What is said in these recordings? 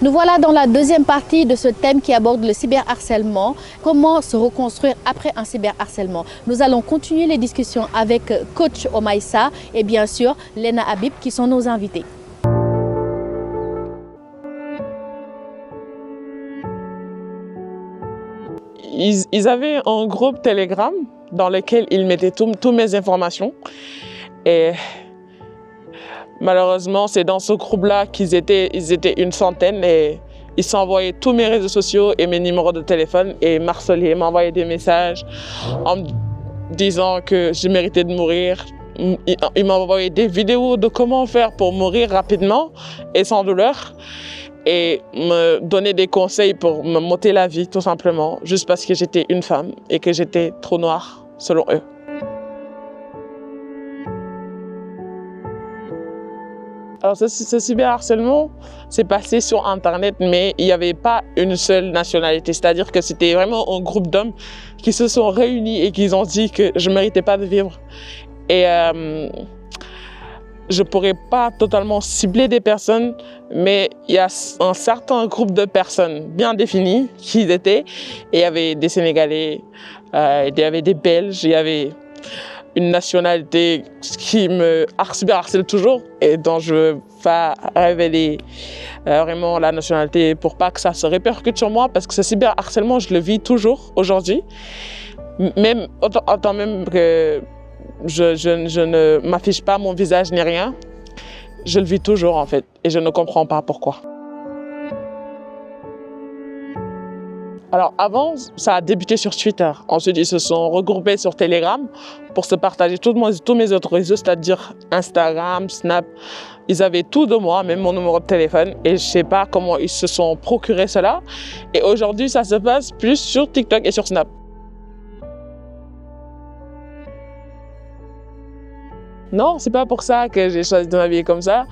Nous voilà dans la deuxième partie de ce thème qui aborde le cyberharcèlement. Comment se reconstruire après un cyberharcèlement? Nous allons continuer les discussions avec coach Omaïssa et bien sûr Lena Habib qui sont nos invités. Ils avaient un groupe Telegram dans lequel ils mettaient toutes mes informations. Et malheureusement, c'est dans ce groupe-là qu'ils étaient une centaine et ils s'envoyaient tous mes réseaux sociaux et mes numéros de téléphone et m'harcelaient, m'envoyaient des messages en me disant que je méritais de mourir. Ils m'envoyaient des vidéos de comment faire pour mourir rapidement et sans douleur et me donnaient des conseils pour me m'ôter la vie tout simplement, juste parce que j'étais une femme et que j'étais trop noire selon eux. Alors ce cyberharcèlement s'est passé sur Internet, mais il n'y avait pas une seule nationalité. C'est-à-dire que c'était vraiment un groupe d'hommes qui se sont réunis et qui ont dit que je ne méritais pas de vivre. Et je ne pourrais pas totalement cibler des personnes, mais il y a un certain groupe de personnes bien définies qui étaient. Et il y avait des Sénégalais, il y avait des Belges, il y avait une nationalité qui me cyberharcèle toujours et dont je ne veux pas révéler vraiment la nationalité pour pas que ça se répercute sur moi parce que ce cyberharcèlement, je le vis toujours aujourd'hui. Même autant même que je ne m'affiche pas mon visage ni rien, je le vis toujours en fait et je ne comprends pas pourquoi. Alors avant, ça a débuté sur Twitter. Ensuite, ils se sont regroupés sur Telegram pour se partager tous mes autres réseaux, c'est-à-dire Instagram, Snap. Ils avaient tout de moi, même mon numéro de téléphone. Et je ne sais pas comment ils se sont procurés cela. Et aujourd'hui, ça se passe plus sur TikTok et sur Snap. Non, c'est pas pour ça que j'ai choisi de m'habiller comme ça.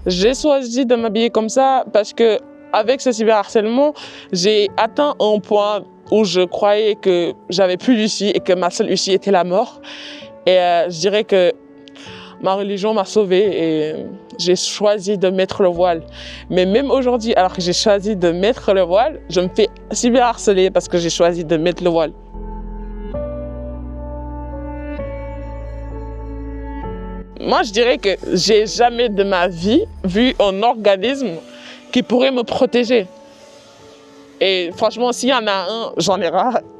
J'ai choisi de m'habiller comme ça parce que avec ce cyberharcèlement, j'ai atteint un point où je croyais que j'avais plus d'issue et que ma seule issue était la mort. Et je dirais que ma religion m'a sauvée et j'ai choisi de mettre le voile. Mais même aujourd'hui, alors que j'ai choisi de mettre le voile, je me fais cyberharceler parce que j'ai choisi de mettre le voile. Moi, je dirais que j'ai jamais de ma vie vu un organisme qui pourrait me protéger. Et franchement, s'il y en a un, j'en ai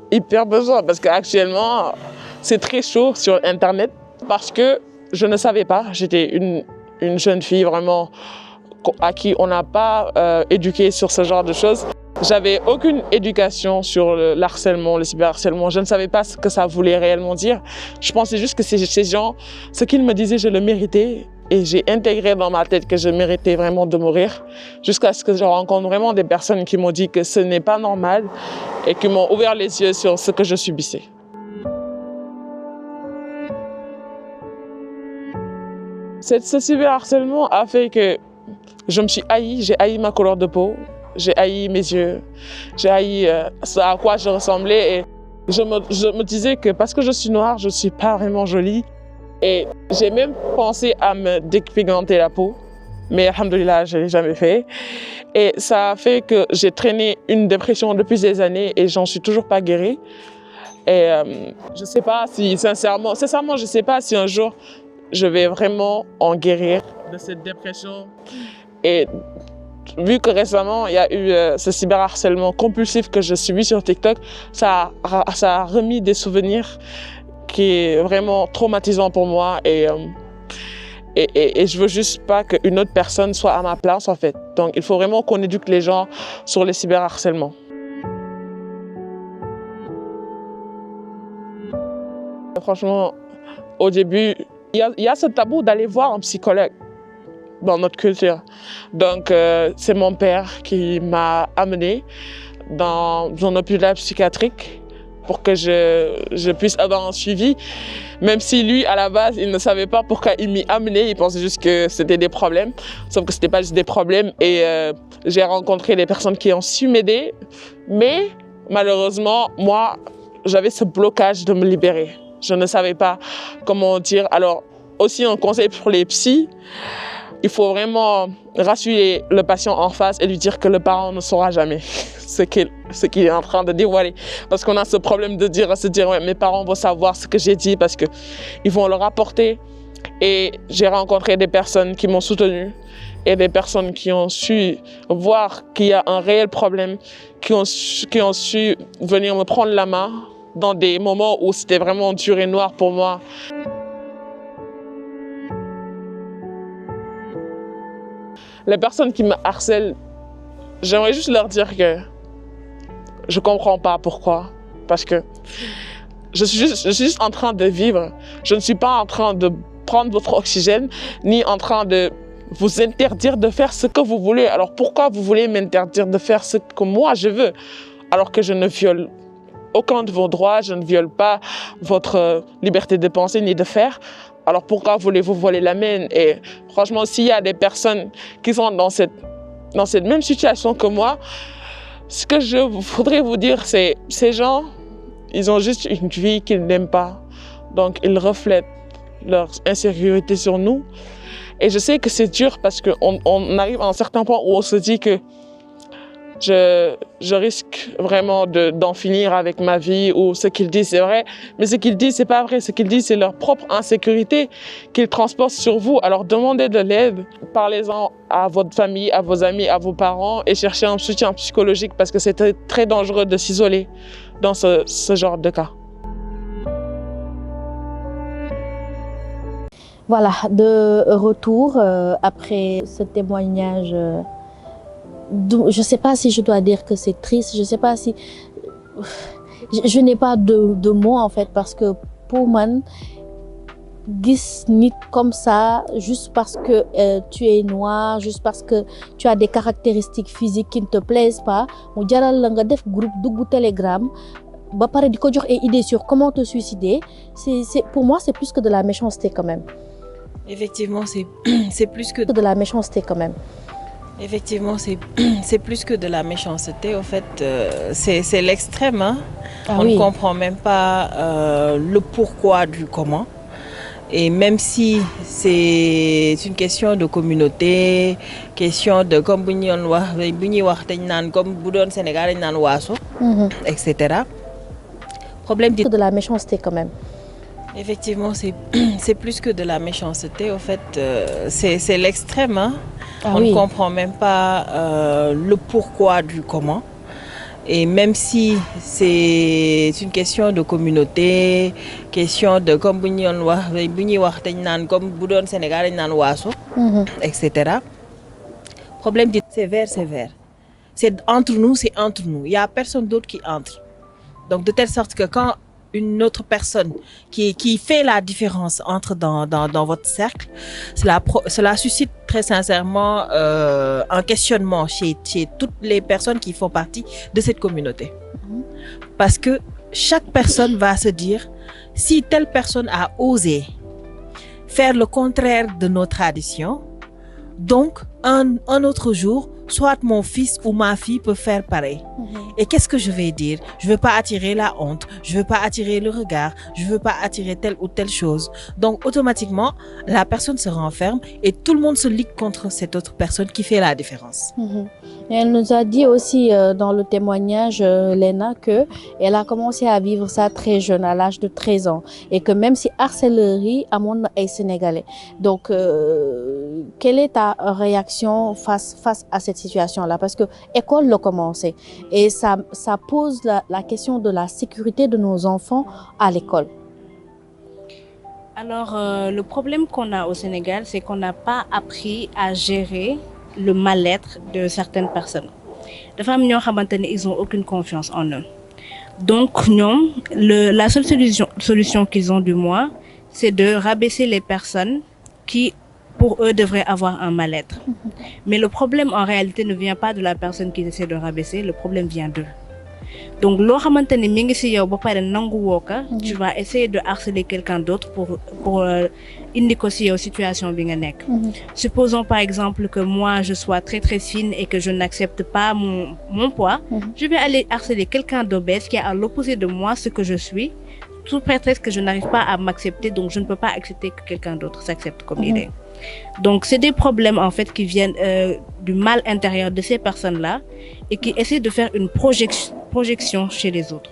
hyper besoin parce qu'actuellement, c'est très chaud sur Internet parce que je ne savais pas. J'étais une jeune fille vraiment à qui on n'a pas éduqué sur ce genre de choses. J'avais aucune éducation sur le harcèlement, le cyberharcèlement. Je ne savais pas ce que ça voulait réellement dire. Je pensais juste que ces gens, ce qu'ils me disaient, je le méritais. Et j'ai intégré dans ma tête que je méritais vraiment de mourir jusqu'à ce que je rencontre vraiment des personnes qui m'ont dit que ce n'est pas normal et qui m'ont ouvert les yeux sur ce que je subissais. Ce cyberharcèlement a fait que je me suis haïe, j'ai haï ma couleur de peau, j'ai haï mes yeux, j'ai haï ce à quoi je ressemblais et je me disais que parce que je suis noire, je ne suis pas vraiment jolie. Et j'ai même pensé à me dépigmenter la peau, mais alhamdoulilah, je ne l'ai jamais fait. Et ça a fait que j'ai traîné une dépression depuis des années et j'en suis toujours pas guérie. Et je ne sais pas si, sincèrement, je ne sais pas si un jour je vais vraiment en guérir de cette dépression. Et vu que récemment, il y a eu ce cyberharcèlement compulsif que je subis sur TikTok, ça a remis des souvenirs qui est vraiment traumatisant pour moi et je veux juste pas qu'une autre personne soit à ma place en fait. Donc il faut vraiment qu'on éduque les gens sur le cyberharcèlement. Franchement, au début, il y a ce tabou d'aller voir un psychologue dans notre culture. Donc c'est mon père qui m'a amenée dans un hôpital psychiatrique pour que je puisse avoir un suivi. Même si lui, à la base, il ne savait pas pourquoi il m'y amenait, il pensait juste que c'était des problèmes. Sauf que ce n'était pas juste des problèmes. Et j'ai rencontré des personnes qui ont su m'aider. Mais malheureusement, moi, j'avais ce blocage de me libérer. Je ne savais pas comment dire. Alors, aussi un conseil pour les psys, il faut vraiment rassurer le patient en face et lui dire que le parent ne saura jamais ce qu'il est en train de dévoiler. Parce qu'on a ce problème de se dire ouais, mes parents vont savoir ce que j'ai dit parce qu'ils vont le rapporter. Et j'ai rencontré des personnes qui m'ont soutenu et des personnes qui ont su voir qu'il y a un réel problème, qui ont su venir me prendre la main dans des moments où c'était vraiment dur et noir pour moi. Les personnes qui me harcèlent, j'aimerais juste leur dire que je ne comprends pas pourquoi. Parce que je suis juste en train de vivre. Je ne suis pas en train de prendre votre oxygène, ni en train de vous interdire de faire ce que vous voulez. Alors pourquoi vous voulez m'interdire de faire ce que moi je veux, alors que je ne viole aucun de vos droits, je ne viole pas votre liberté de penser ni de faire. Alors pourquoi voulez-vous voler la mienne? Et franchement, s'il y a des personnes qui sont dans cette même situation que moi, ce que je voudrais vous dire, c'est ces gens, ils ont juste une vie qu'ils n'aiment pas. Donc ils reflètent leur insécurité sur nous. Et je sais que c'est dur parce qu'on arrive à un certain point où on se dit que je risque vraiment d'en finir avec ma vie, ou ce qu'ils disent c'est vrai, mais ce qu'ils disent c'est pas vrai. Ce qu'ils disent c'est leur propre insécurité qu'ils transportent sur vous. Alors demandez de l'aide, parlez-en à votre famille, à vos amis, à vos parents et cherchez un soutien psychologique parce que c'est très dangereux de s'isoler dans ce genre de cas. Voilà, de retour après ce témoignage. Je ne sais pas si je dois dire que c'est triste, je ne sais pas si... Je n'ai pas de mots en fait, parce que pour moi, gis nit comme ça, juste parce que tu es noir, juste parce que tu as des caractéristiques physiques qui ne te plaisent pas, mu jaral la nga def groupe dugg Telegram, ba pare di ko jox ay idées sur comment te suicider, pour moi c'est plus que de la méchanceté quand même. Effectivement, c'est plus que de la méchanceté quand même. Effectivement, c'est plus que de la méchanceté. Au fait, c'est l'extrême. Hein? Ah, on oui. ne comprend même pas le pourquoi du comment. Et même si c'est une question de communauté, question de comme comme Boudon Sénégal, etc. Problème de la méchanceté quand même. Effectivement, c'est plus que de la méchanceté. Au fait, c'est l'extrême. Hein? Ah, on oui. ne comprend même pas le pourquoi du comment. Et même si c'est une question de communauté, question de comme Boudon Sénégal, etc. Problème sévère. C'est entre nous, c'est entre nous. Il n'y a personne d'autre qui entre. Donc de telle sorte que quand une autre personne qui fait la différence entre dans votre cercle, cela suscite très sincèrement un questionnement chez toutes les personnes qui font partie de cette communauté. Parce que chaque personne va se dire, si telle personne a osé faire le contraire de nos traditions, donc un autre jour, soit mon fils ou ma fille peut faire pareil. Et qu'est-ce que je vais dire? Je ne veux pas attirer la honte, je ne veux pas attirer le regard, je ne veux pas attirer telle ou telle chose. Donc automatiquement, la personne se renferme et tout le monde se ligue contre cette autre personne qui fait la différence. Et elle nous a dit aussi dans le témoignage, Lena, qu'elle a commencé à vivre ça très jeune, à l'âge de 13 ans. Et que même si harcellerie, à mon est sénégalais. Donc, quelle est ta réaction face à cette situation-là? Parce que l'école l'a commencé. Et ça pose la question de la sécurité de nos enfants à l'école. Alors, le problème qu'on a au Sénégal, c'est qu'on n'a pas appris à gérer le mal-être de certaines personnes. Les femmes, ils n'ont aucune confiance en eux. Donc, la seule solution qu'ils ont du moins, c'est de rabaisser les personnes qui, pour eux, devraient avoir un mal-être. Mais le problème, en réalité, ne vient pas de la personne qu'ils essaient de rabaisser, le problème vient d'eux. Donc loo xamante ni mi ngi ci yow ba pare nangu woo ko tu vas essayer de harceler quelqu'un d'autre pour indi ko ci yow situation bi nga nekk. Supposons par exemple que moi je sois très très fine et que je n'accepte pas mon poids. Je vais aller harceler quelqu'un d'obèse qui est à l'opposé de moi, ce que je suis, sous prétexte que je n'arrive pas à m'accepter, donc je ne peux pas accepter que quelqu'un d'autre s'accepte comme il est. Donc c'est des problèmes en fait qui viennent du mal intérieur de ces personnes-là et qui essaient de faire une projection chez les autres.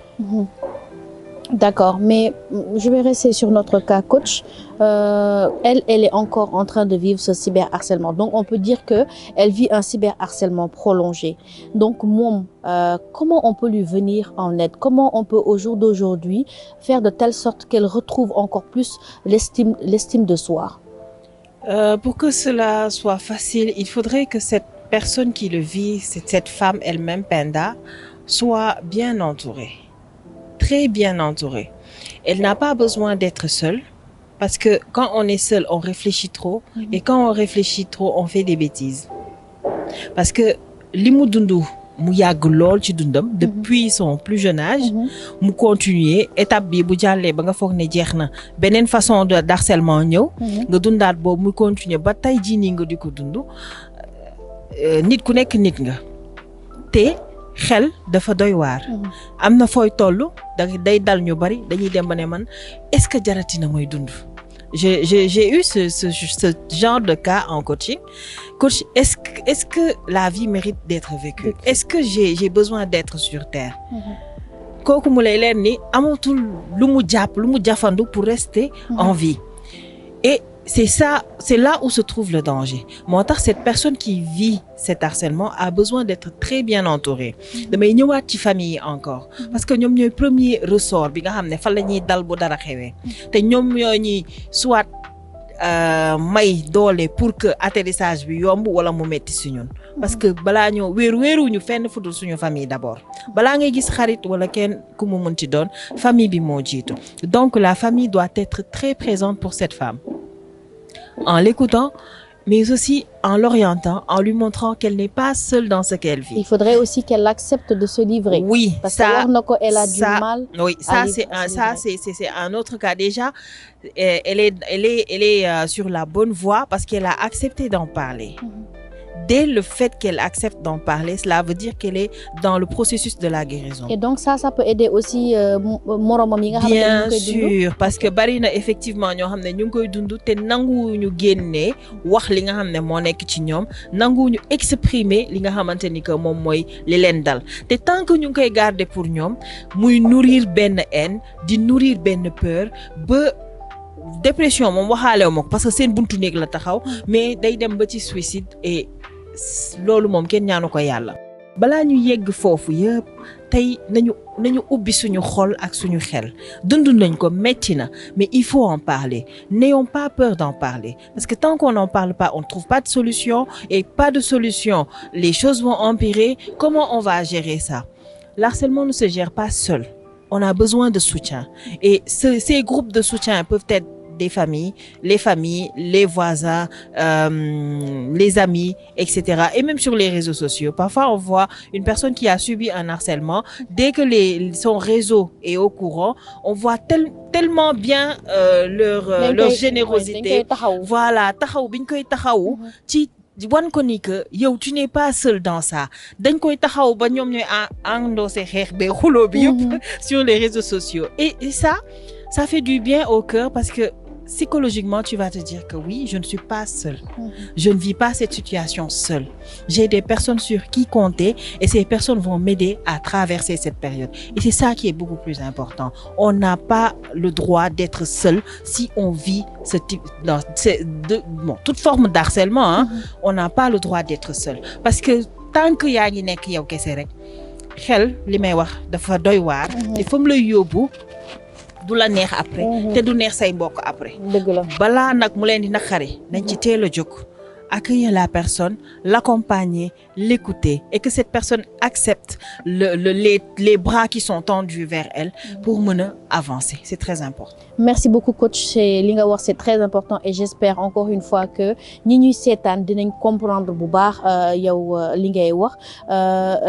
D'accord, mais je vais rester sur notre cas coach. Elle est encore en train de vivre ce cyberharcèlement. Donc on peut dire que elle vit un cyberharcèlement prolongé. Donc moom, comment on peut lui venir en aide? Comment on peut au jour d'aujourd'hui faire de telle sorte qu'elle retrouve encore plus l'estime de soi? Pour que cela soit facile, il faudrait que cette personne qui le vit, cette femme elle-même, Penda, soit bien entourée. Très bien entourée. Elle n'a pas besoin d'être seule parce que quand on est seul, on réfléchit trop et quand on réfléchit trop, on fait des bêtises. Parce que li mu dundu mu yàgg lool ci dundam depuis son plus jeune âge mu continuer étape bi bu jàllee ba nga foog ne jeex na beneen façon de harcèlement ñëw nga dundaat boobu mu continuer ba tey jii nii nga di ko dund nit ku nekk nit nga te xel dafa doy waar am na fooy toll day dal ñu bari dañuy dem ba ne man est-ce que jaratina mooy dund j'ai eu ce genre de cas en coaching. Coach, est-ce que la vie mérite d'être vécue? Est-ce que j'ai besoin d'être sur terre? Kooku mu lay leer ni amatul lu mu jafandu pour rester en vie. Et c'est là où se trouve le danger. Moo tax cette personne qui vit cet harcèlement a besoin d'être très bien entourée. Damay ñëwaat ci famille yi encore parce que ñoom ñooy premier ressort bi nga xam ne fa la ñuy dal bu dara xewee te ñoom ñoo ñuy soit may doole pour que atterrissage bi yomb wala mu metti si ñun parce que balaa ñoo wéeruñu fenn fudul suñu famille d'abord balaa ngay gis xarit wala kenn ku mu mën ci doon famille bi moo jiitu. Donc la famille doit être très présente pour cette femme. En l'écoutant, mais aussi en l'orientant, en lui montrant qu'elle n'est pas seule dans ce qu'elle vit. Il faudrait aussi qu'elle accepte de se livrer. Oui, parce que elle a du mal. Oui, c'est un autre cas. Déjà, elle est sur la bonne voie parce qu'elle a accepté d'en parler. Dès le fait qu'elle accepte d'en parler, cela veut dire qu'elle est dans le processus de la guérison. Et donc ça peut aider aussi moromam yi nga xam ne bien sûr, parce que bari na effectivement ñoo xam ne ñu ngi koy dund te nanguwuñu génnee wax li nga xam ne moo nekk ci ñoom nanguwuñu exprimer li nga xamante ni que moom mooy li leen dal te tant que ñu ngi koy garder pour ñoom muy nourrir benn haine di nourrir benn peur ba dépression moom waxaalew ma ko parce que seen buntu néeg la taxaw mais day dem ba ci suicide et loolu moom kenn ñaanu ko yàlla. balaa ñu yegg foofu yëpp tey nañu ubbi suñu xol ak suñu xel dund nañ ko metti na mais il faut en parler. N'ayons pas peur d'en parler parce que tant qu'on n'en parle pas on ne trouve pas de solution et pas de solution les choses vont empirer. Comment on va gérer ça? L'harcèlement ne se gère pas seul. On a besoin de soutien et ces groupes de soutien peuvent être des familles, les voisins, les amis, etc. Et même sur les réseaux sociaux. Parfois, on voit une personne qui a subi un harcèlement. Dès que son réseau est au courant, on voit tellement bien leur générosité. Voilà, taxaw biñ koy taxaw ci wan ko ni que yow tu n'es pas seul dans ça dañ koy taxaw ba ñoom ñooy endossé xeex be xuloo bi yëpp sur les réseaux sociaux et ça fait du bien au cœur parce que psychologiquement tu vas te dire que oui je ne suis pas seule je ne vis pas cette situation seule, j'ai des personnes sur qui compter et ces personnes vont m'aider à traverser cette période et c'est ça qui est beaucoup plus important. On n'a pas le droit d'être seul si on vit ce type toute forme d'harcèlement on n'a pas le droit d'être seul parce que tant que yaa ngi nekk yow kese rek xel li may wax dafa doy waar te fa mu lay yóbbu du la neex après te du neex say mbokk après balaa nag mu leen di naqari nañ ci teel a jóg accueillir la personne, l'accompagner, l'écouter et que cette personne accepte les bras qui sont tendus vers elle pour mener avancer. C'est très important. Merci beaucoup coach, li nga wax c'est très important et j'espère encore une fois que ñi ñuy seetaan dinañ comprendre bu baax yow li ngay wax.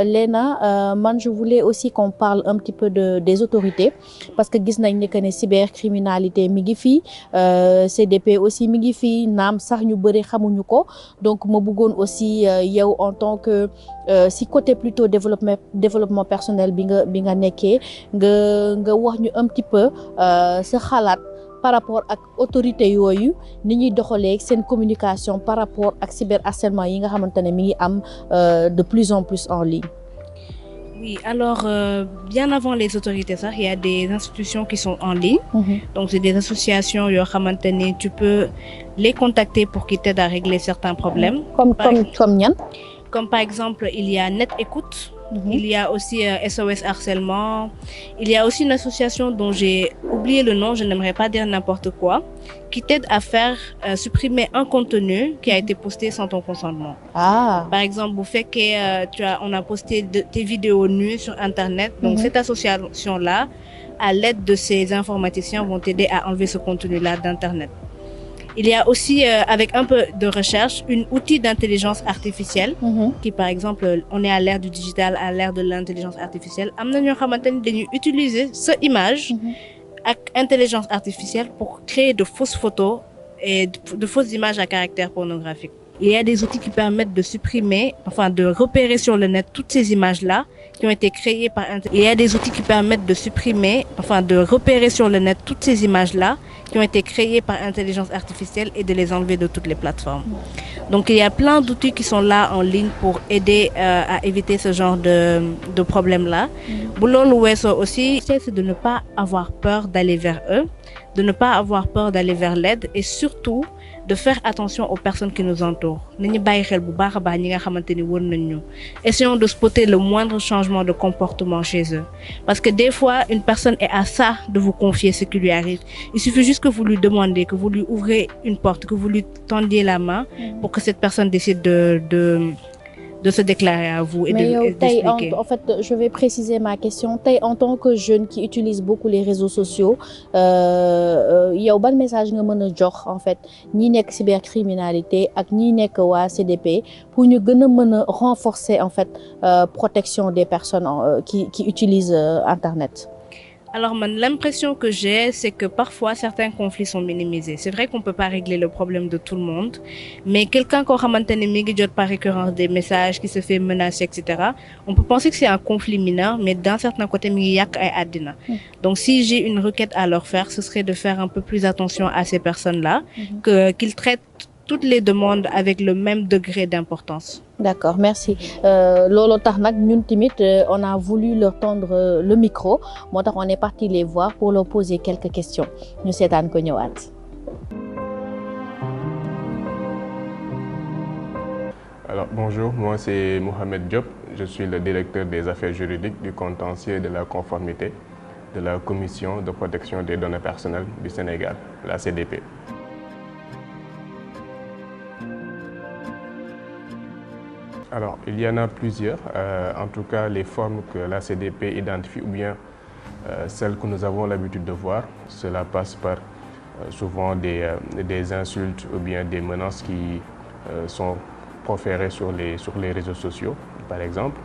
Léna, man je voulais aussi qu'on parle un petit peu des autorités parce que gis nañ ne que ne cybercriminalité mi ngi fi, CDP aussi mi ngi fi, naam sax ñu bëri xamuñu ko. Donc ma bëggoon aussi yow en tant que si côté plutôt développement personnel bi nga nekkee nga wax ñu un petit peu sa xalaat par rapport ak autorité yooyu ni ñuy doxalee seen communication par rapport ak cyberharcèlement yi nga xamante ne mi ngi am de plus en plus en ligne. Oui, alors bien avant les autorités, ça, il y a des institutions qui sont en ligne. Donc c'est des associations, tu peux les contacter pour qu'ils t'aident à régler certains problèmes. Comme par exemple, il y a Net Écoute. Il y a aussi SOS Harcèlement. Il y a aussi une association dont j'ai oublié le nom, je n'aimerais pas dire n'importe quoi, qui t'aide à faire supprimer un contenu qui a été posté sans ton consentement. Par exemple, vous faites que on a posté tes vidéos nues sur Internet. Donc cette association-là, à l'aide de ces informaticiens, vont t'aider à enlever ce contenu-là d'Internet. Il y a aussi, avec un peu de recherche, un outil d'intelligence artificielle qui, par exemple, on est à l'ère du digital, à l'ère de l'intelligence artificielle. Nous utiliser cette image avec intelligence artificielle pour créer de fausses photos et de fausses images à caractère pornographique. Il y a des outils qui permettent de supprimer, enfin de repérer sur le net toutes ces images-là qui ont été créées par Il y a des outils qui permettent de supprimer, enfin de repérer sur le net toutes ces images-là qui ont été créées par intelligence artificielle et de les enlever de toutes les plateformes. Donc il y a plein d'outils qui sont là en ligne pour aider à éviter ce genre de problème-là. Aussi, c'est de ne pas avoir peur d'aller vers eux, de ne pas avoir peur d'aller vers l'aide et surtout de faire attention aux personnes qui nous entourent. Essayons de spotter le moindre changement de comportement chez eux. Parce que des fois, une personne est à ça de vous confier ce qui lui arrive. Il suffit juste que vous lui demandez, que vous lui ouvrez une porte, que vous lui tendiez la main pour que cette personne décide de se déclarer à vous et d'expliquer. En fait, je vais préciser ma question. En tant que jeune qui utilise beaucoup les réseaux sociaux, il y a un message que je jox en fait ñi nek cybercriminalité ak ñi nek wa CDP pour ñu gëna renforcer en fait protection des personnes qui utilisent internet. Alors, l'impression que j'ai, c'est que parfois, certains conflits sont minimisés. C'est vrai qu'on ne peut pas régler le problème de tout le monde, mais quelqu'un qui a par récurrence des messages, qui se fait menacer, etc., on peut penser que c'est un conflit mineur, mais d'un certain côté, donc si j'ai une requête à leur faire, ce serait de faire un peu plus attention à ces personnes-là, qu'ils traitent toutes les demandes avec le même degré d'importance. D'accord, merci. Lolo tax nak ñun timit on a voulu leur tendre le micro. Motax on est parti les voir pour leur poser quelques questions. Ñu sétane ko ñëwaat. Alors bonjour, moi c'est Mohamed Diop, je suis le directeur des affaires juridiques du contentieux et de la conformité de la Commission de protection des données personnelles du Sénégal, la CDP. Alors, il y en a plusieurs, en tout cas les formes que la CDP identifie ou bien celles que nous avons l'habitude de voir. Cela passe par souvent des insultes ou bien des menaces qui sont proférées sur les réseaux sociaux, par exemple.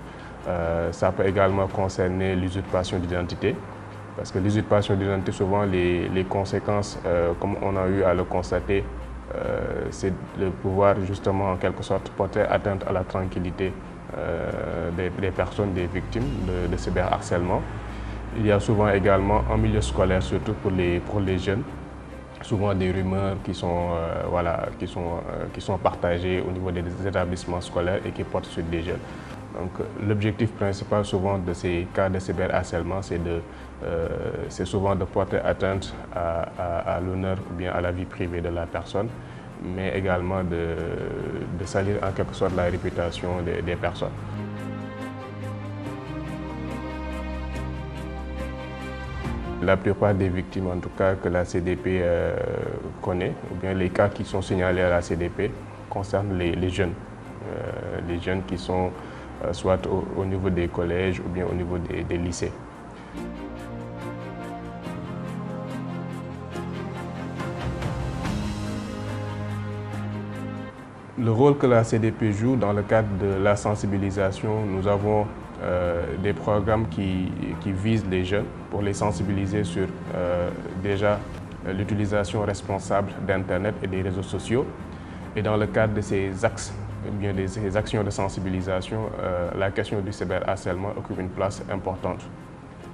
Ça peut également concerner l'usurpation d'identité, parce que l'usurpation d'identité, souvent les conséquences, comme on a eu à le constater, c'est de pouvoir justement en quelque sorte porter atteinte à la tranquillité des personnes, des victimes de cyberharcèlement. Il y a souvent également en milieu scolaire, surtout pour les jeunes, souvent des rumeurs qui sont partagées au niveau des établissements scolaires et qui portent sur des jeunes. Donc l'objectif principal souvent de ces cas de cyberharcèlement, c'est souvent de porter atteinte à l'honneur ou bien à la vie privée de la personne, mais également de salir en quelque sorte la réputation des personnes. La plupart des victimes, en tout cas, que la CDP connaît, ou bien les cas qui sont signalés à la CDP, concerne les jeunes. Les jeunes qui sont soit au niveau des collèges ou bien au niveau des lycées. Le rôle que la CDP joue dans le cadre de la sensibilisation, nous avons des programmes qui visent les jeunes pour les sensibiliser sur déjà l'utilisation responsable d'Internet et des réseaux sociaux. Et dans le cadre de ces axes, bien des actions de sensibilisation, la question du cyberharcèlement occupe une place importante.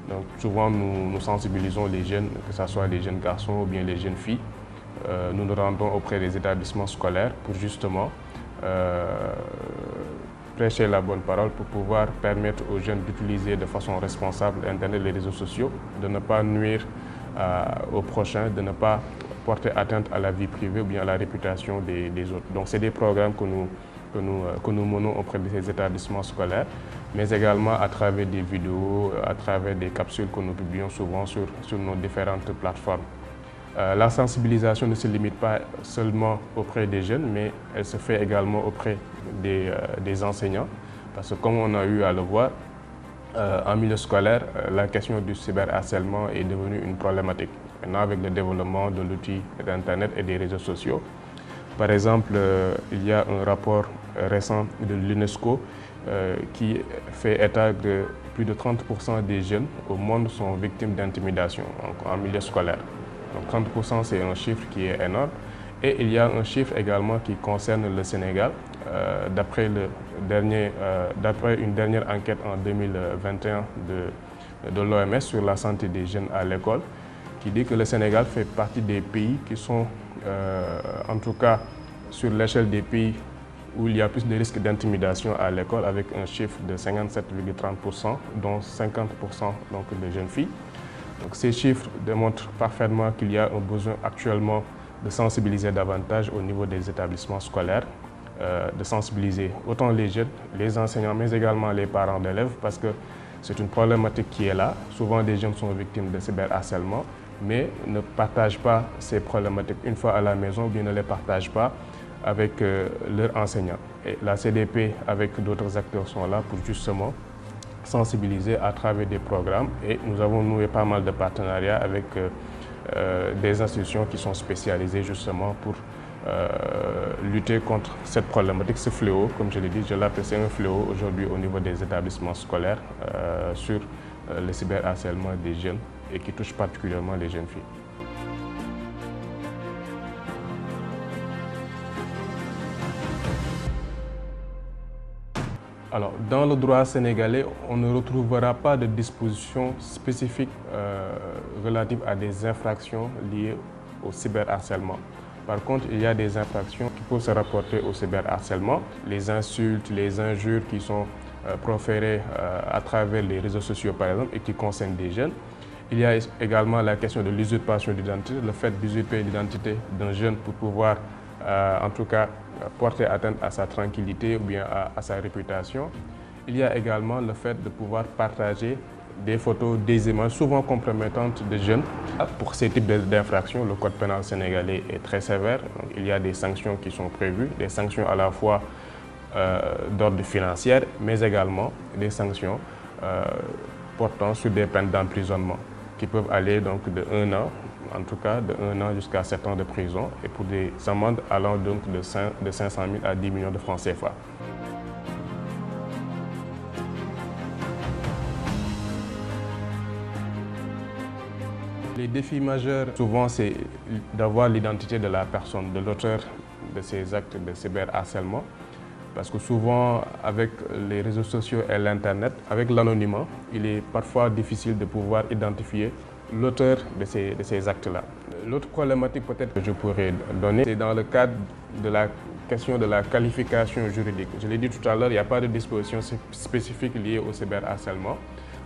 Donc souvent nous sensibilisons les jeunes, que ce soit les jeunes garçons ou bien les jeunes filles. Nous nous rendons auprès des établissements scolaires pour justement prêcher la bonne parole pour pouvoir permettre aux jeunes d'utiliser de façon responsable Internet et les réseaux sociaux, de ne pas nuire aux prochains, de ne pas porter atteinte à la vie privée ou bien à la réputation des autres. Donc c'est des programmes que nous menons auprès de ces établissements scolaires, mais également à travers des vidéos, à travers des capsules que nous publions souvent sur nos différentes plateformes. La sensibilisation ne se limite pas seulement auprès des jeunes, mais elle se fait également auprès des enseignants, parce que comme on a eu à le voir, en milieu scolaire, la question du cyberharcèlement est devenue une problématique. Maintenant, avec le développement de l'outil d'Internet et des réseaux sociaux, par exemple, il y a un rapport récent de l'UNESCO qui fait état que plus de 30% des jeunes au monde sont victimes d'intimidation en milieu scolaire. Donc 30%, c'est un chiffre qui est énorme. Et il y a un chiffre également qui concerne le Sénégal. D'après une dernière enquête en 2021 de l'OMS sur la santé des jeunes à l'école, qui dit que le Sénégal fait partie des pays qui sont, en tout cas sur l'échelle des pays où il y a plus de risques d'intimidation à l'école, avec un chiffre de 57,30%, dont 50% donc de jeunes filles. Donc, ces chiffres démontrent parfaitement qu'il y a un besoin actuellement de sensibiliser davantage au niveau des établissements scolaires, de sensibiliser autant les jeunes, les enseignants, mais également les parents d'élèves, parce que c'est une problématique qui est là. Souvent, des jeunes sont victimes de cyberharcèlement, mais ne partagent pas ces problématiques une fois à la maison, ou bien ne les partagent pas avec leurs enseignants. Et la CDP, avec d'autres acteurs, sont là pour justement sensibiliser à travers des programmes. Et nous avons noué pas mal de partenariats avec des institutions qui sont spécialisées justement pour lutter contre cette problématique, ce fléau, comme je l'ai dit, je l'appelle, c'est un fléau aujourd'hui au niveau des établissements scolaires sur le cyberharcèlement des jeunes et qui touche particulièrement les jeunes filles. Alors, dans le droit sénégalais, on ne retrouvera pas de dispositions spécifiques relatives à des infractions liées au cyberharcèlement. Par contre, il y a des infractions qui peuvent se rapporter au cyberharcèlement, les insultes, les injures qui sont proférées à travers les réseaux sociaux par exemple et qui concernent des jeunes. Il y a également la question de l'usurpation d'identité, le fait d'usurper l'identité d'un jeune pour pouvoir en tout cas porter atteinte à sa tranquillité ou bien à sa réputation. Il y a également le fait de pouvoir partager des photos, des images souvent compromettantes de jeunes. Pour ces types d'infractions, le code pénal sénégalais est très sévère. Donc, il y a des sanctions qui sont prévues, des sanctions à la fois d'ordre financier, mais également des sanctions portant sur des peines d'emprisonnement qui peuvent aller donc de 1 an, en tout cas de 1 an jusqu'à 7 ans de prison, et pour des amendes allant donc de 500 000 à 10 millions de francs CFA. Les défis majeurs, souvent, c'est d'avoir l'identité de la personne, de l'auteur de ces actes de cyberharcèlement. Parce que souvent, avec les réseaux sociaux et l'Internet, avec l'anonymat, il est parfois difficile de pouvoir identifier l'auteur de ces actes-là. L'autre problématique peut-être que je pourrais donner, c'est dans le cadre de la question de la qualification juridique. Je l'ai dit tout à l'heure, il n'y a pas de disposition spécifique liée au cyberharcèlement.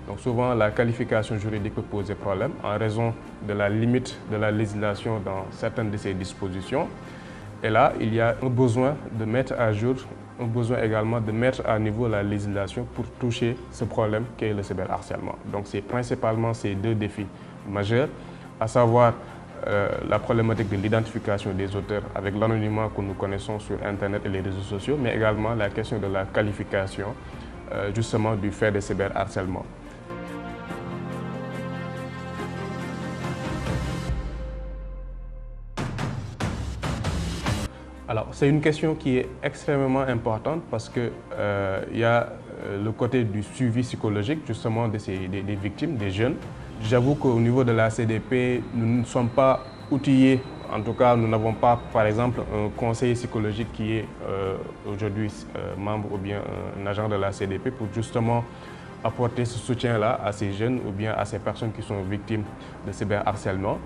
Donc souvent, la qualification juridique peut poser problème en raison de la limite de la législation dans certaines de ces dispositions. Et là, il y a un besoin de mettre à jour, un besoin également de mettre à niveau la législation pour toucher ce problème qu'est le cyberharcèlement. Donc c'est principalement ces deux défis majeurs, à savoir la problématique de l'identification des auteurs avec l'anonymat que nous connaissons sur Internet et les réseaux sociaux, mais également la question de la qualification justement du fait de cyberharcèlement. Alors, c'est une question qui est extrêmement importante parce que y a le côté du suivi psychologique justement des victimes, des jeunes. J'avoue qu'au niveau de la CDP, nous ne sommes pas outillés. En tout cas, nous n'avons pas, par exemple, un conseiller psychologique qui est aujourd'hui membre ou bien un agent de la CDP pour justement apporter ce soutien-là à ces jeunes ou bien à ces personnes qui sont victimes de cyberharcèlement.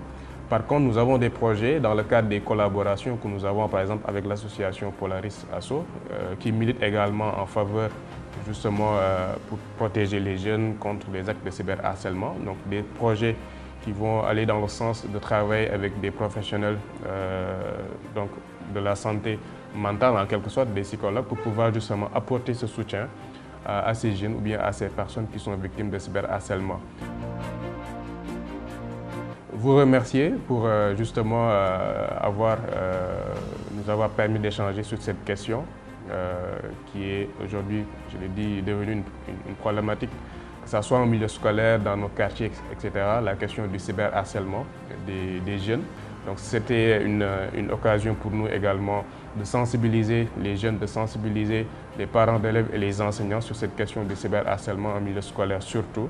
Par contre, nous avons des projets dans le cadre des collaborations que nous avons, par exemple, avec l'association Polaris Asso, qui milite également en faveur, justement, pour protéger les jeunes contre les actes de cyberharcèlement. Donc, des projets qui vont aller dans le sens de travailler avec des professionnels donc de la santé mentale, en quelque sorte, des psychologues, pour pouvoir justement apporter ce soutien à ces jeunes ou bien à ces personnes qui sont victimes de cyberharcèlement. Vous remercier pour justement nous avoir permis d'échanger sur cette question qui est aujourd'hui, je l'ai dit, devenue une problématique, que ce soit en milieu scolaire, dans nos quartiers, etc., la question du cyberharcèlement des jeunes. Donc c'était une occasion pour nous également de sensibiliser les jeunes, de sensibiliser les parents d'élèves et les enseignants sur cette question du cyberharcèlement en milieu scolaire surtout,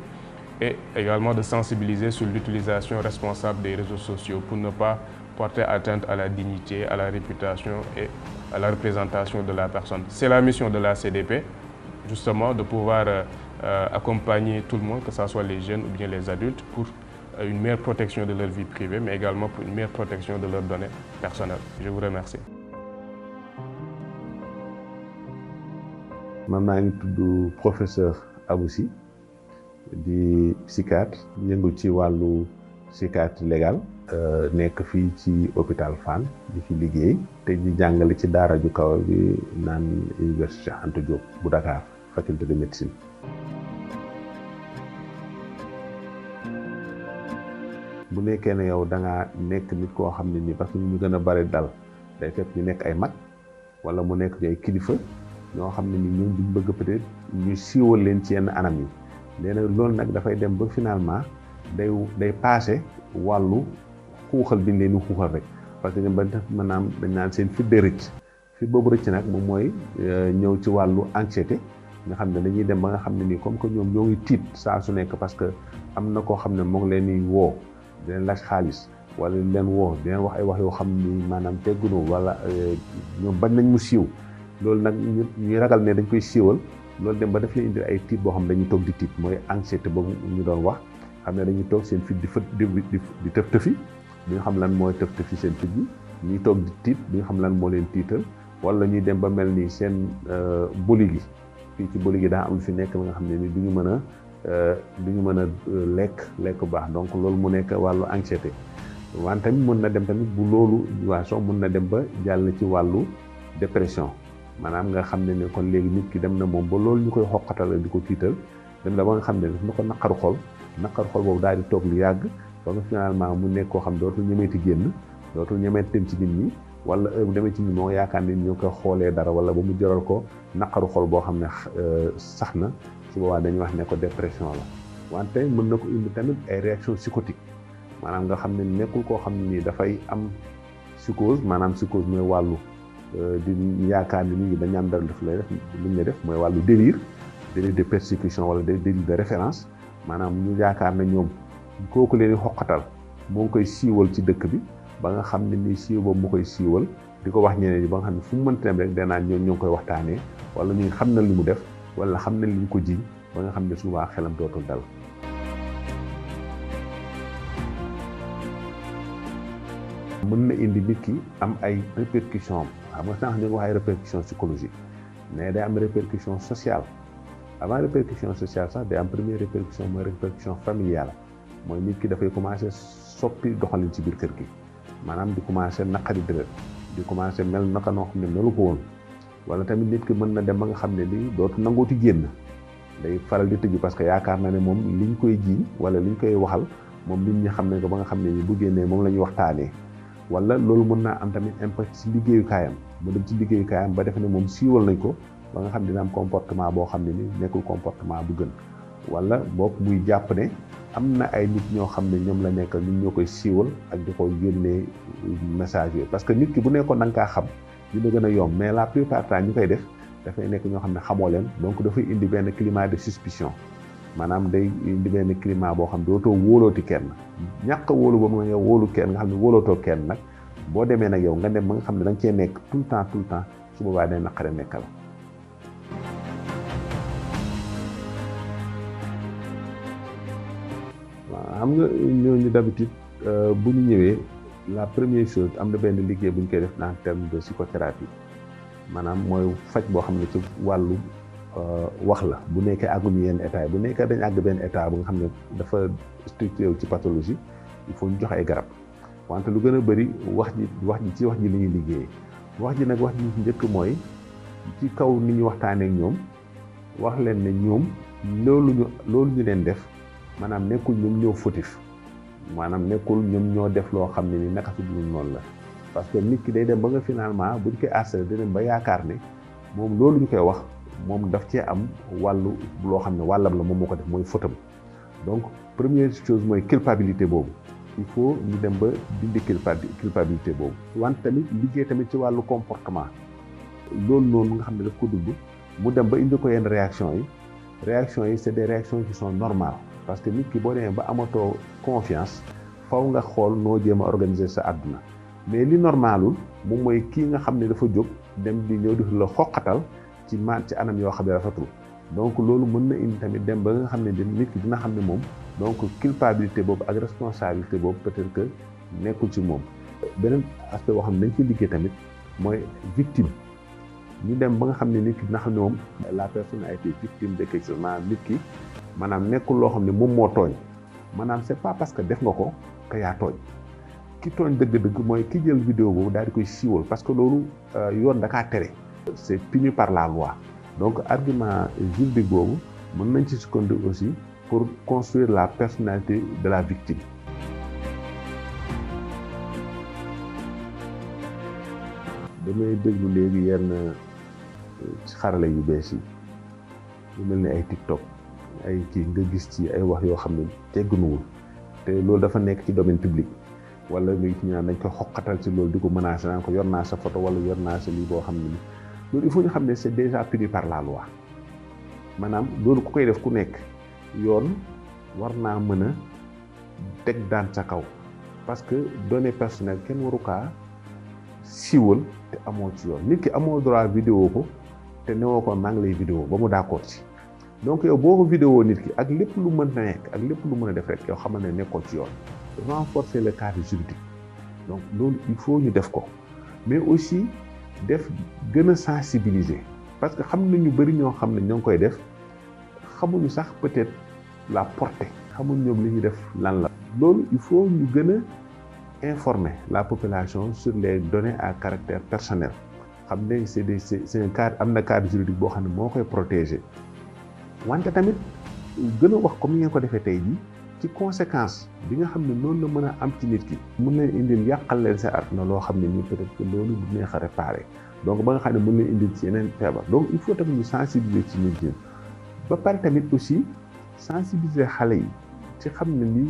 et également de sensibiliser sur l'utilisation responsable des réseaux sociaux pour ne pas porter atteinte à la dignité, à la réputation et à la représentation de la personne. C'est la mission de la CDP, justement, de pouvoir accompagner tout le monde, que ce soit les jeunes ou bien les adultes, pour une meilleure protection de leur vie privée, mais également pour une meilleure protection de leurs données personnelles. Je vous remercie. Je suis professeur Aboussi, di psychiatre yëngu ci wàllu psychiatre légal nekk fii ci hôpital Fann di fi liggéey te di jàngale ci daara ju kaw bi naan Université Anta Diop bu Dakar faculté de médecine. bu nekkee ne yow da nga nekk nit koo xam ne nii parce que ñu gën a bari dal day fekk ñu nekk ay mag wala mu nekk ay kilifa ñoo xam ne ni ñoom duñ bëgg peut-être ñu siiwal leen ci yenn anam yi. nee na loolu nag dafay dem ba finalement day passé wàllu xuuxal bi ñu leen di xuuxal rek parce que ba maanaam dañ naan seen fit de rëcc fit boobu rëcc nag moom mooy ñëw ci wàllu anxiété nga xam ne dañuy dem ba nga xam ne nii comme que ñoom ñoo ngi tiit saa su nekk parce que am na koo xam ne moo ngi leen di woo di leen laaj xaalis wala di leen woo di leen wax ay wax yoo xam ni maanaam teggunu wala ñoom bañ nañ mu siiw loolu nag ñuy ragal ne dañ koy siiwal. loolu dem ba daf leen indi ay tiit boo xam ne dañuy toog di tiit mooy anxiété boobu ñu doon wax xam ne dañuy toog seen fit di tëf tëfi bi nga xam lan mooy tëf tëfi seen fit bi ñuy toog di tiit bi nga xam lan moo leen tiital wala ñuy dem ba mel ni seen boli gi fii ci boli gi daa am lu fi nekk ba nga xam ne ni duñu mën a lekk bu baax donc loolu mu nekk wàllu anxiété wante tamit mën na dem tamit bu loolu waaso mën na dem ba jàll ci wàllu dépression maanaam nga xam ne kon léegi nit ki dem na moom ba loolu ñu koy xoqatal di ko tiital dem na ba nga xam ne daf na ko naqaru xol boobu daal di toog lu yàgg ba nga finalement mu nekk koo xam dootul ñemeeti génn dootul ñemeeti dem ci nit ñi wala heure bu demee ci nit moo yaakaar ne ñu koy xoolee dara wala ba mu jaral ko naqaru xol boo xam ne sax na su boobaa dañuy wax ne ko dépression la wante mën na ko indi tamit ay réaction psychotique maanaam nga xam ne nekkul koo xam ne nii dafay am psychose maanaam psychose mooy wàllu di yaakaar ni nit ñi dañu am dara daf lay def li ñu def mooy wàllu délire de persécution wala délire de référence maanaam ñu yaakaar na ñoom kooku leen di xoqatal moo ngi koy siiwal ci dëkk bi ba nga xam ne nii siiw boobu mu koy siiwal di ko wax ñeneen ñi ba nga xam ne fu mu mënti dem rek danaa ñoo ngi koy waxtaanee wala ñu xam na li mu def wala xam na li ñu ko jiñ ba nga xam ne souvent xelam dootul dal. mën na indi nit ki am ay répercussions xam nga sànq ñu ngi wax ay répercussions psychologiques mais day am répercussion sociale avant répercussion sociale sax day am première répercussion mooy répercussion familiale mooy nit ki dafay commencer soppi doxalin ci biir kër gi maanaam di commencer naqari deret di commencer mel naka noo xam ne melu ko woon wala tamit nit ki mën na dem ba nga xam ne lii dootu nangooti génn day faral di tëju parce que yaakaar na ne moom liñ koy jiiñ wala liñ koy waxal moom nit ñi xam ne ko ba nga xam ne ni bu génnee moom la ñuy waxtaanee wala loolu mën naa am tamit impact ci liggéeyukaayam mu dem ci liggéeyukaayam ba defe ne moom siiwal nañ ko ba nga xam ne dina am comportement boo xam ne ni nekkul comportement bu gën wala boog muy jàpp ne am na ay nit ñoo xam ne ñoom la nekk ñun ñoo koy siiwal ak di ko yónnee message yooyu parce que nit ki bu nekkoon da nga kaa xam dina gën a yomb mais la plupart temps ñu koy def dafay nekk ñoo xam ne xamoo leen donc dafay indi benn climat de suspicion maanaam day indi benn climat boo xam ne dootoo wóolooti kenn ñàkk a wóolu ba mu nga wóolu kenn nga xam ne wóolootoo kenn nag boo demee nag yow nga dem ba nga xam ne da nga cee nekk tout le temps su boobaa day naqare nekkal. waaw xam nga ñooñu d'habitude bu ñu ñëwee la première chose am na benn liggéey bu ñu koy def en terme de psychothérapie maanaam mooy faj boo xam ne ci wàllu wax la bu nekkee àgguñu yenn état yi bu nekkee dañ àgg benn état bu nga xam ne dafa structuré wu ci pathologie il faut ñu joxe ay garab wante lu gën a bëri wax ji li ñuy liggéeyee wax ji nag wax ji ci njëkk mooy ci kaw ni ñu waxtaanee ak ñoom wax leen ne ñoom loolu ñu leen def maanaam nekkul ñoom ñoo fautif maanaam nekkul ñoom ñoo def loo xam ne ni naka su dul noonu la parce que nit ki day dem ba nga finalement buñ koy harcelé day dem ba yaakaar ne moom loolu ñu koy wax moom daf cee am wàllu loo xam ne wàllam la moom moo ko def mooy fautam donc première chose mooy culpabilité boobu il faut ñu dem ba dindi culpabilité boobu wante tamit liggéey tamit ci wàllu comportement loolu noonu nga xam ne daf ko dugg mu dem ba indi ko yenn réaction yi c'est des réactions qui sont normales parce que nit ki boo demee ba amatoo confiance faw nga xool noo jéem a organiser sa àdduna mais li normalul moom mooy kii nga xam ne dafa jóg dem di ñëw di la xoqatal ci anam yoo xam ne rafetul donc loolu mën na indi tamit dem ba nga xam ne nit ki dina xam ne moom donc culpabilité boobu ak responsabilité boobu peut-être que nekkul ci moom. beneen aspect boo xam ne dañ ciy liggéey tamit mooy victime ñu dem ba nga xam ne nit ki dina xam ne moom la personne a été victime de quelque chose maanaam nit ki maanaam nekkul loo xam ne moom moo tooñ maanaam c'est pas parce que def nga ko que yaa tooñ ki tooñ dëgg-dëgg mooy ki jël vidéo boobu daal di koy siiwal parce que loolu yoon da kaa tere. c'est puni par la loi donc argument juridique boobu mën nañ ci sukkandiku aussi pour construire la personnalité de la victime. damay déglu léegi yenn ci xarala yu bees yi lu mel ni ay TikTok ay kii nga gis ci ay wax yoo xam ne teggunuwul te loolu dafa nekk ci domaine public wala nga gis ñu naan dañ koy xoqatal ci loolu di ko menacer naan ko yor naa sa photo wala yor naa sa lii boo xam ne loolu il faut ñu xam ne c'est déjà puni par la loi maanaam loolu ku koy def ku nekk yoon war naa mën a teg daan sa kaw parce que données personnelles kenn waru kaa siiwal te amoo ci yoon nit ki amoo droit vidéo ko te newoo ko maa ngi lay vidéo ba mu d'accord ci donc yow boo ko vidéo nit ki ak lépp lu mën na nekk ak lépp lu mën a def rek yow xamal ne nekkoo ci yoon renforcer le cadre juridique donc loolu il faut ñu def ko mais aussi gën a sensibiliser parce que xam nañu bëri ñoo xam ne ñoo ngi koy def xamuñu sax peut-être la portée xamuñu ñoom li ñuy def lan la loolu il faut ñu gën a informer la population sur les données à caractère personnel xam ne c'est un cadre am na cadre juridique boo xam ne moo koy protéger wante tamit gën a wax comme ni ngeen ko defee tey jii ci conséquence bi nga xam ne noonu la mën a am ci nit ki mën leen indil yàqal leen sa àdduna loo xam ne nii peut-être que loolu du neex a réparer donc ba nga xam ne mën leen indil ci yeneen feebar donc il faut tamit ñu sensibiliser ci nit ñi ba pare tamit aussi sensibiliser xale yi ci xam ne ni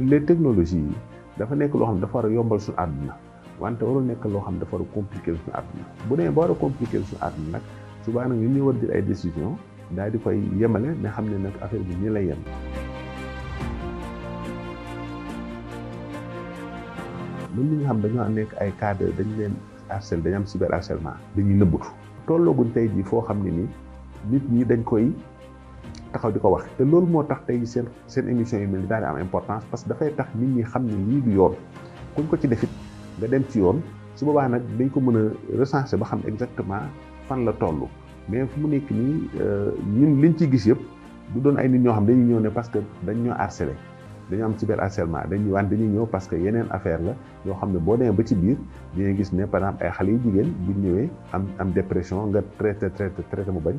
les technologies yi dafa nekk loo xam ne dafa war a yombal suñu àdduna wante warul nekk loo xam ne dafa war a compliquer suñu àdduna bu dee ba war a compliquer suñu àdduna nag subaa nag ñu war a jël ay décisions daal di koy yemale ne xam ne nag affaire bi nii lay yem. mën nañu xam dañoo nekk ay cas de dañu leen harcèlement dañu am cyberharcèlement dañuy nëbbatu tollooguñ tey jii foo xam ne nii nit ñi dañ koy taxaw di ko wax te loolu moo tax tey seen émission yi mel ni daal di am importance parce que dafay tax nit ñi xam ne lii du yoon kuñ ko ci defit nga dem ci yoon su boobaa nag dañ ko mën a recenser ba xam exactement fan la toll mais fu mu nekk nii ñun liñ ciy gis yëpp du doon ay nit ñoo xam dañuy ñëw ne parce que dañ ñoo harcelé dañu am cyberharcèlement dañuy ñëw parce que yeneen affaire la yoo xam ne boo demee ba ci biir dinañ gis ne par exemple ay xale yu jigéen buñ ñëwee am dépression nga traité mu bañ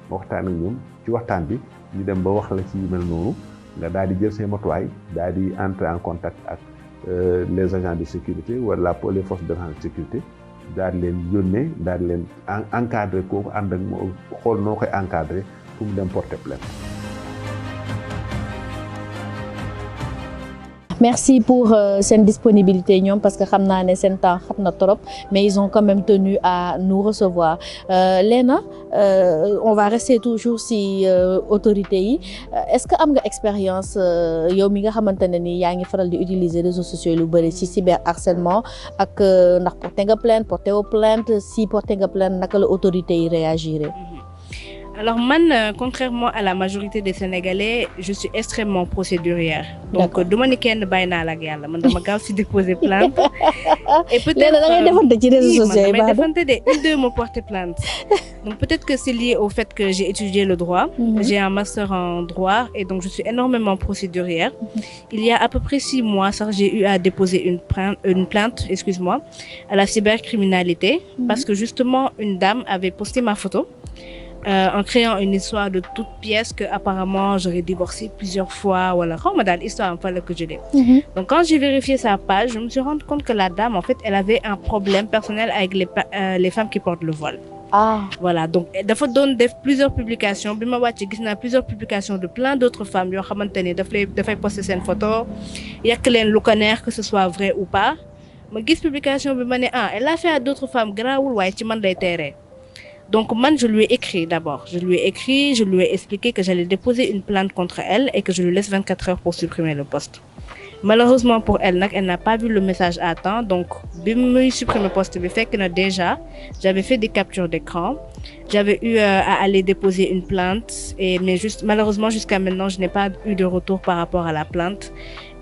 waxtaan ak ñoom ci waxtaan bi ñu dem ba wax la ci yu mel noonu nga daal di jël say matuwaay daal di entrer en contact ak les agents de sécurité wala les forces de sécurité daal di leen yónnee daal di leen encadrer kooku ànd ak xool noo koy encadrer pour mu dem porter plainte. Merci pour cette disponibilité ñoom parce que xam naa ne seen temps xat na trop mais ils ont quand même tenu à nous recevoir Léna on va rester toujours si autorité yi est-ce que am nga expérience yow mi nga xamante ne ni yaa ngi faral di utiliser réseaux sociaux lu bëri ci cyberharcèlement ak ndax porté nga plainte porté woo plainte si porté nga plainte naka la autorité yi réagir. Alors man, contrairement à la majorité des Sénégalais, je suis extrêmement procédurière. Donc, duma ni kenn bàyyi naa la ak yàlla man dama gaaw si déposer plainte. Et peut-être da ngay defante ci réseaux sociaux yi damay defante de une deux me porter plainte. Donc peut-être que c'est lié au fait que j'ai étudié le droit. J'ai un master en droit et donc je suis énormément procédurière. Il y a à peu près 6 mois, ça j'ai eu à déposer une plainte, excuse-moi, à la cybercriminalité parce que justement une dame avait posté ma photo. En créant une histoire de toute pièce que apparemment j'aurais divorcé plusieurs fois voilà xaw ma daal histoire am fa la que je l'ai. Donc quand j'ai vérifié sa page je me suis rendu compte que la dame en fait elle avait un problème personnel avec les femmes qui portent le voile. Voilà donc dafa doon def plusieurs publications bi ma wàcce gis naa plusieurs publications de plein d'autres femmes yoo xamante ne dafay poster seen photo yàq leen lu ko neex que ce soit vrai ou pas ma gis publication bi ma ne elle a fait à d'autres femmes garaawul waaye ci man lay teeree. Donc, moi, je lui ai écrit d'abord. Je lui ai expliqué que j'allais déposer une plainte contre elle et que je lui laisse 24 heures pour supprimer le post. Malheureusement pour elle, elle n'a pas vu le message à temps. Donc, bi muy supprimer le post, fait que déjà, j'avais fait des captures d'écran. J'avais eu à aller déposer une plainte. Mais malheureusement, jusqu'à maintenant, je n'ai pas eu de retour par rapport à la plainte.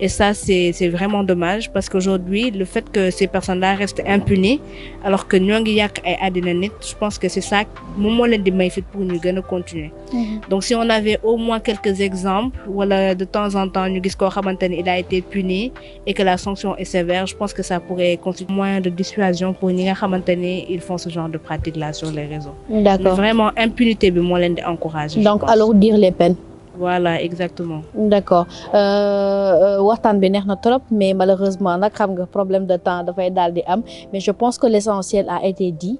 Et ça, c'est vraiment dommage parce qu'aujourd'hui, le fait que ces personnes-là restent impunies, alors que nous, je pense que c'est ça, moment pour nous continuer. Donc, si on avait au moins quelques exemples, voilà, de temps en temps, nous il a été puni et que la sanction est sévère, je pense que ça pourrait constituer un moyen de dissuasion pour nous, ils font ce genre de pratique-là sur les réseaux. D'accord. Mais vraiment, impunité, moi, encourager. Donc, alors, dire les peines. Voilà, exactement. D'accord. Waxtaan bi neex na trop mais malheureusement nag xam nga problème de temps dafay daal di am mais je pense que l'essentiel a été dit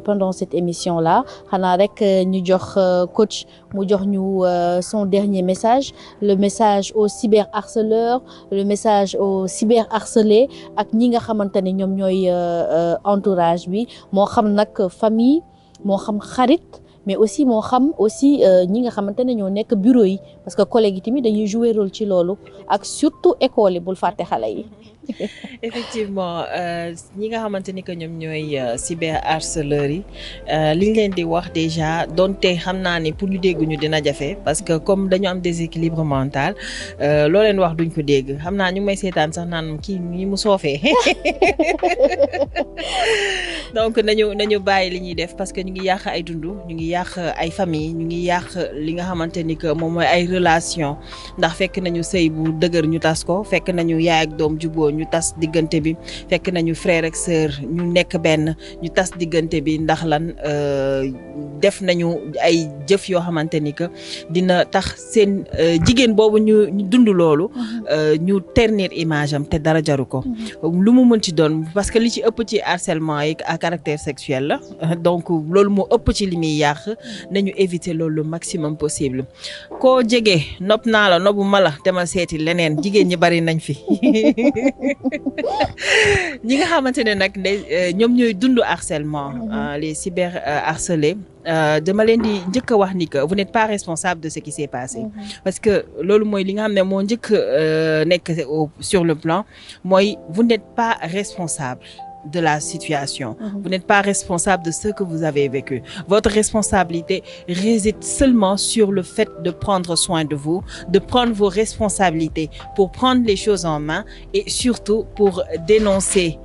pendant cette émission-là. Xanaa rek ñu jox coach mu jox ñu son dernier message, le message aux cyberharceleurs, le message aux cyberharcelés ak ñi nga xamante ne ñoom ñooy entourage bi moo xam nag famille moo xam xarit mais aussi moo xam aussi ñi nga xamante ne ñoo nekk bureau yi parce que collègues yi tamit dañuy jouer rôle ci loolu ak surtout école yi bul fàtte xale yi. Effectivement ñi nga xamante ni que ñoom ñooy cyberharceleurs yi li ñu leen di wax déjà donte xam naa ni pour ñu dégg ñu dina jafe parce que comme dañu am déséquilibre mental loo leen wax duñ ko dégg xam naa ñu may seetaan sax naan kii ñi mu soofee donc nañu bàyyi li ñuy def parce que ñu ngi yàq ay dund ñu ngi yàq ay famille ñu ngi yàq li nga xamante ni que moom mooy ay relation ndax fekk nañu sëy bu dëgër ñu tas ko fekk nañu yaay ak doom juboo ñu tas diggante bi fekk nañu frère ak sœur ñu nekk benn ñu tas diggante bi ndax lan def nañu ay jëf yoo xamante ni que dina tax seen jigéen boobu ñu dund loolu ñu ternir image am te dara jaru ko lu mu mënti doon parce que li ci ëpp ci harcèlement yi à caractère sexuel la donc loolu moo ëpp ci li muy yàq nañu éviter loolu le maximum possible koo jege nopp naa la nobbu ma la demal seeti leneen jigéen ñi bari nañ fi ñi nga xamante ne nag ñoom ñooy dund harcèlement les cyber harcelés dama leen di njëkk a wax ni que vous n'êtes pas responsable de ce qui s'est passé parce que loolu mooy li nga xam ne moo njëkk nekk sur le plan mooy vous n'êtes pas responsable de la situation. Vous n'êtes pas responsable de ce que vous avez vécu. Votre responsabilité réside seulement sur le fait de prendre soin de vous, de prendre vos responsabilités pour prendre les choses en main et surtout pour dénoncer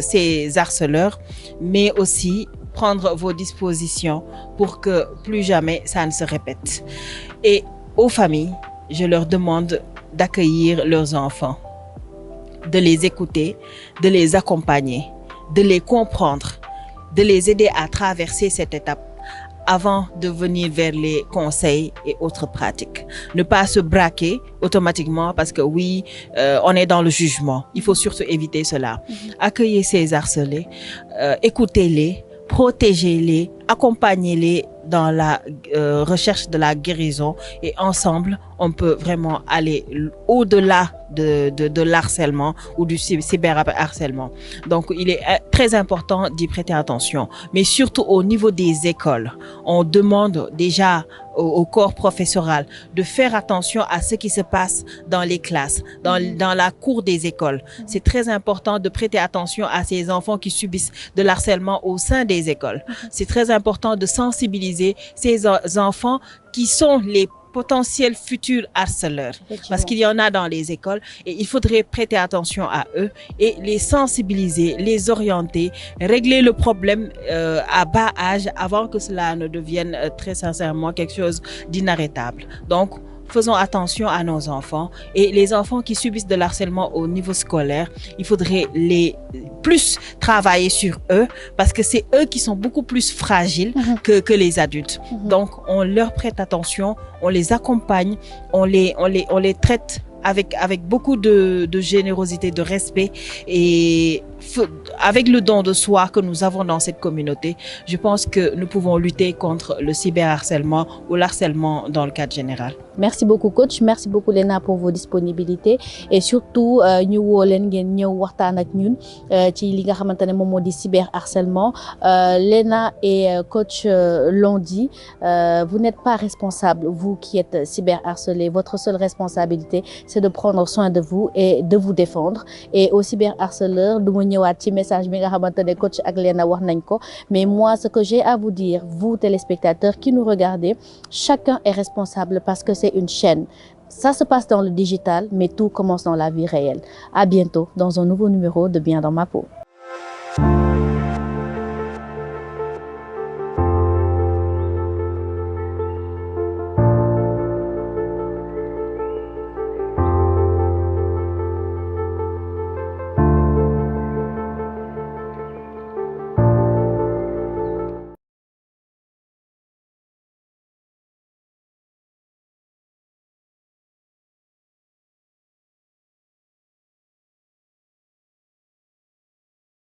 ces harceleurs, mais aussi prendre vos dispositions pour que plus jamais ça ne se répète. Et aux familles, je leur demande d'accueillir leurs enfants, de les écouter, de les accompagner, de les comprendre, de les aider à traverser cette étape avant de venir vers les conseils et autres pratiques. Ne pas se braquer automatiquement parce que oui, on est dans le jugement. Il faut surtout éviter cela. Accueillez ces harcelés, écoutez-les, protégez-les, accompagnez-les dans la recherche de la guérison et ensemble, on peut vraiment aller au-delà de l'harcèlement ou du cyberharcèlement. Donc, il est très important d'y prêter attention. Mais surtout au niveau des écoles, on demande déjà au corps professoral de faire attention à ce qui se passe dans les classes, dans la cour des écoles. C'est très important de prêter attention à ces enfants qui subissent de l'harcèlement au sein des écoles. C'est très important de sensibiliser ces enfants qui sont les potentiels futurs harceleurs. Parce qu'il y en a dans les écoles et il faudrait prêter attention à eux et les sensibiliser, les orienter, régler le problème à bas âge avant que cela ne devienne très sincèrement quelque chose d'inarrêtable. Donc, faisons attention à nos enfants et les enfants qui subissent de l'harcèlement au niveau scolaire, il faudrait les plus travailler sur eux parce que c'est eux qui sont beaucoup plus fragiles que les adultes. Donc, on leur prête attention, on les accompagne, on les traite avec beaucoup de générosité, de respect et avec le don de soi que nous avons dans cette communauté, je pense que nous pouvons lutter contre le cyberharcèlement ou l'harcèlement dans le cadre général. Merci beaucoup coach, merci beaucoup Lena pour vos disponibilités et surtout ñu woo leen ngeen ñëw waxtaan ak ñun ci li nga xamante ne moom moo di cyberharcèlement. Lena et coach l'ont dit, vous n'êtes pas responsable, vous qui êtes cyberharcelé. Votre seule responsabilité, c'est de prendre soin de vous et de vous défendre. Et au cyberharceleur, du ma ñëwaat ci message bi nga xamante ne coach ak Lena wax nañ ko, mais moi ce que j'ai à vous dire, vous téléspectateurs qui nous regardez, chacun est responsable parce que c'est une chaîne. Ça se passe dans le digital, mais tout commence dans la vie réelle. À bientôt dans un nouveau numéro de Bien dans ma peau.